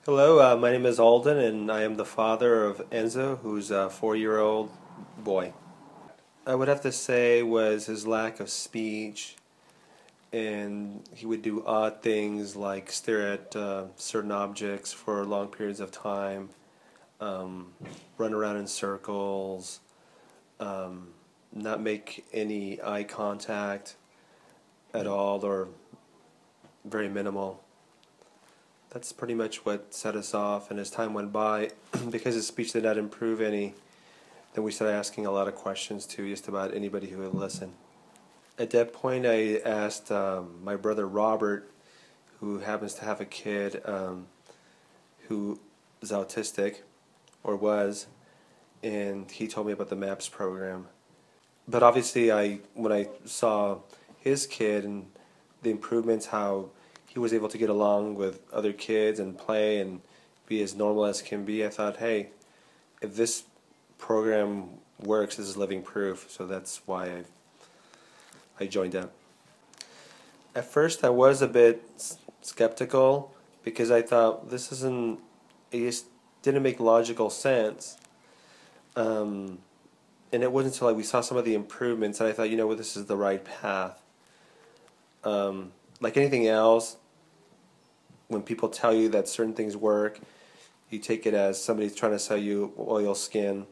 Hello, my name is Alden, and I am the father of Enzo, who's a 4-year-old boy. I would have to say was his lack of speech, and he would do odd things like stare at certain objects for long periods of time, um, run around in circles, um, not make any eye contact at all, or very minimal. That's pretty much what set us off, and as time went by, because his speech did not improve any, then we started asking a lot of questions to just about anybody who would listen. At that point, I asked my brother Robert, who happens to have a kid who is autistic, or was, and he told me about the MAPS program. But obviously, when I saw his kid and the improvements, how he was able to get along with other kids and play and be as normal as can be, I thought, hey, if this program works, this is living proof. So that's why I joined up. At first, I was a bit skeptical because I thought it just didn't make logical sense. And it wasn't until we saw some of the improvements that I thought, well, this is the right path. Like anything else, when people tell you that certain things work, you take it as somebody's trying to sell you oil skin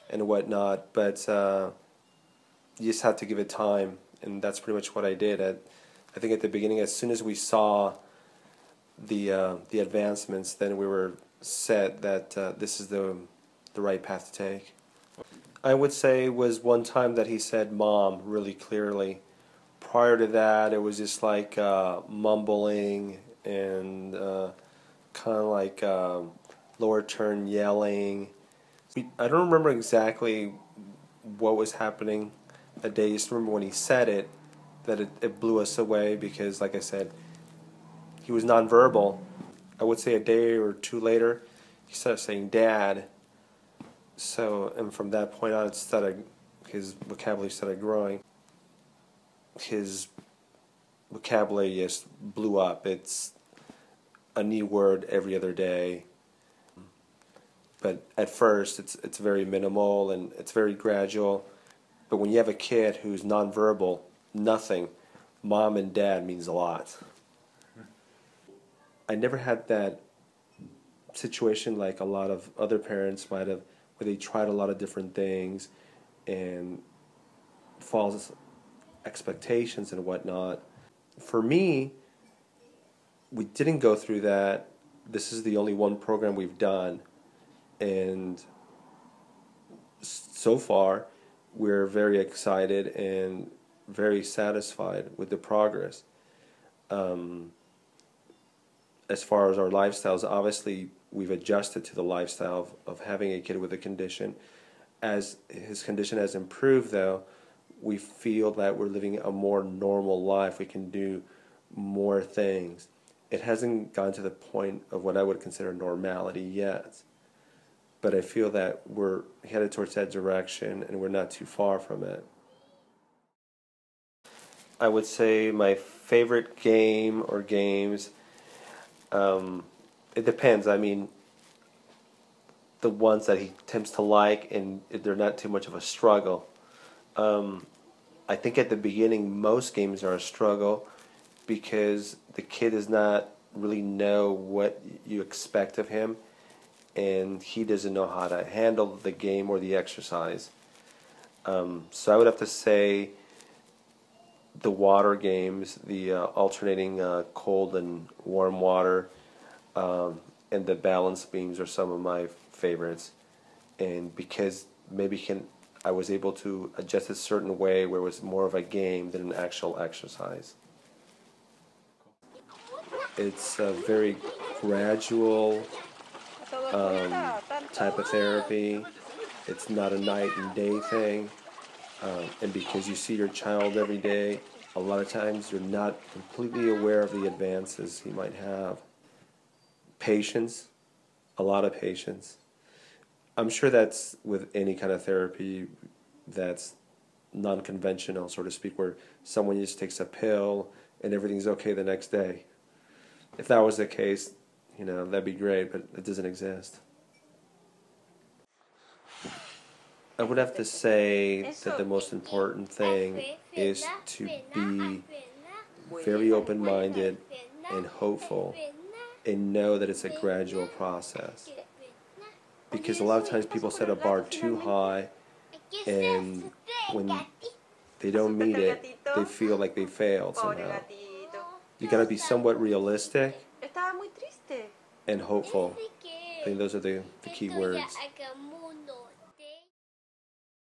and whatnot, but you just have to give it time, and that's pretty much what I did. I think at the beginning, as soon as we saw the advancements, then we were set that this is the right path to take. I would say was one time that he said "mom" really clearly. Prior to that, it was just like mumbling and kind of like lower turn yelling. I don't remember exactly what was happening that day. I just remember when he said it, that it blew us away because, like I said, he was nonverbal. I would say a day or two later, he started saying "dad." So, and from that point on, his vocabulary started growing. His vocabulary just blew up. It's a new word every other day. But at first, it's very minimal and it's very gradual. But when you have a kid who's nonverbal, nothing, mom and dad means a lot. I never had that situation like a lot of other parents might have, where they tried a lot of different things and false expectations and whatnot. For me, we didn't go through that. This is the only one program we've done, and so far we're very excited and very satisfied with the progress. As far as our lifestyles, obviously we've adjusted to the lifestyle of having a kid with a condition. As his condition has improved, though, we feel that we're living a more normal life. We can do more things. It hasn't gone to the point of what I would consider normality yet, but I feel that we're headed towards that direction and we're not too far from it. I would say my favorite game or games, it depends. I mean, the ones that he tends to like and they're not too much of a struggle. I think at the beginning most games are a struggle because the kid does not really know what you expect of him, and he doesn't know how to handle the game or the exercise. So I would have to say the water games, the alternating cold and warm water, and the balance beams are some of my favorites. And because I was able to adjust a certain way where it was more of a game than an actual exercise. It's a very gradual type of therapy. It's not a night and day thing. And because you see your child every day, a lot of times you're not completely aware of the advances he might have. Patience, a lot of patience. I'm sure that's with any kind of therapy that's non-conventional, so to speak, where someone just takes a pill and everything's okay the next day. If that was the case, You know, that'd be great, but it doesn't exist. I would have to say that the most important thing is to be very open-minded and hopeful and know that it's a gradual process. Because a lot of times people set a bar too high, and when they don't meet it, they feel like they failed somehow. You gotta be somewhat realistic and hopeful. I think those are the key words.